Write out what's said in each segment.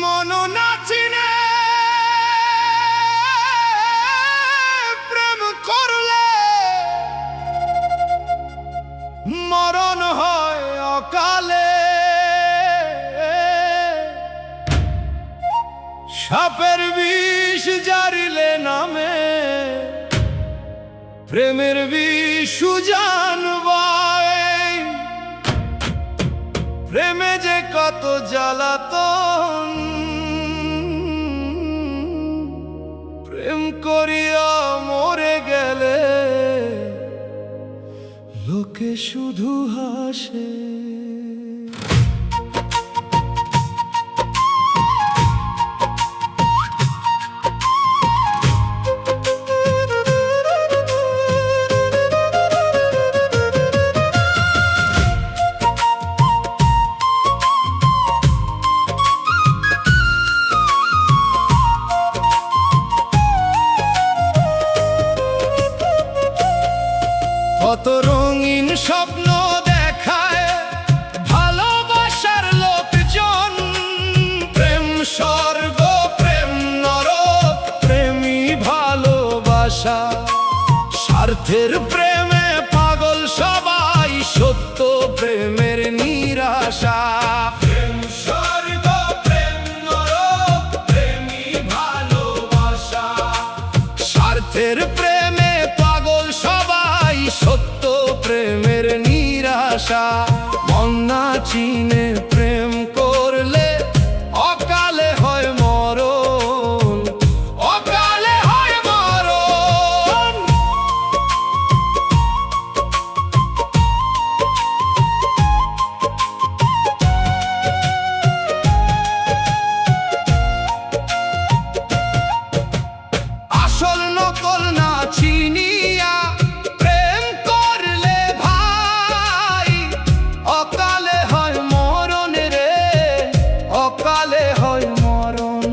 মন না চিনে প্রেম করলে মরণ হয় অকালে। সাপের বিষ জারিলে নামে প্রেমের বিষ জানবায়। প্রেমে যে কত জ্বালাতন, প্রেম করিয়া মরে গেলে লোকে শুধু হাসে। কত রঙিন স্বপ্ন দেখায় ভালোবাসার লোকজন, প্রেম স্বর্গ প্রেম নরক প্রেমী ভালোবাসা। স্বার্থের প্রেমে পাগল সবাই, সত্য প্রেমের নিরাশা। প্রেম স্বর্গ প্রেম নরক প্রেমী ভালোবাসা। স্বার্থের প্রেমে পাগল সবাই, সত্য প্রেমের নিরাশা। মন না চিনে প্রেম করলে অকালে হয় মরণ, অকালে হয় মরণ। আসল নকল না চিনিয়া প্রেম করলে ভাই অকালে হয় মরণ রে, অকালে হয় মরণ।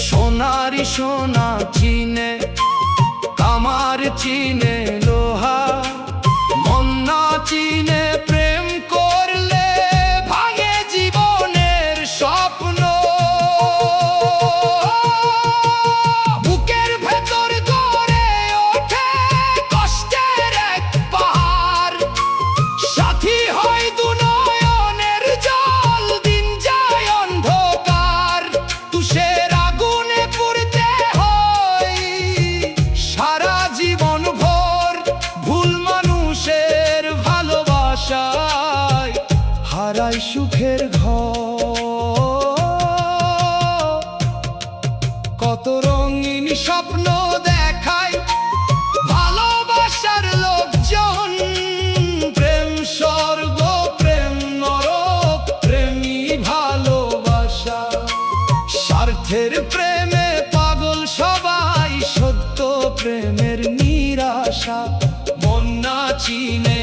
সোনারি সোনা চিনে কামার চিনে লোহা, মন না চিনে প্রেম করলে ভাঙে জীবনের স্বপ্ন। বুকের ভেতর গড়ে ওঠে কষ্টের এক পাহাড়, সাথী হয় দুনয়নের জল, দিন যায় অন্ধকার। তুষের আগুনে পুড়তে হয় সারা জীবন ভোর, ভুল মানুষের ভালোবাসায় হারায় সুখের ঘর। কত রঙিন স্বপ্ন দেখায় ভালোবাসার লোকজন, প্রেম স্বর্গ প্রেম নরক প্রেমী ভালোবাসা। স্বার্থের প্রেমে পাগল সবাই, সত্য প্রেমের নিরাশা। মন না চিনে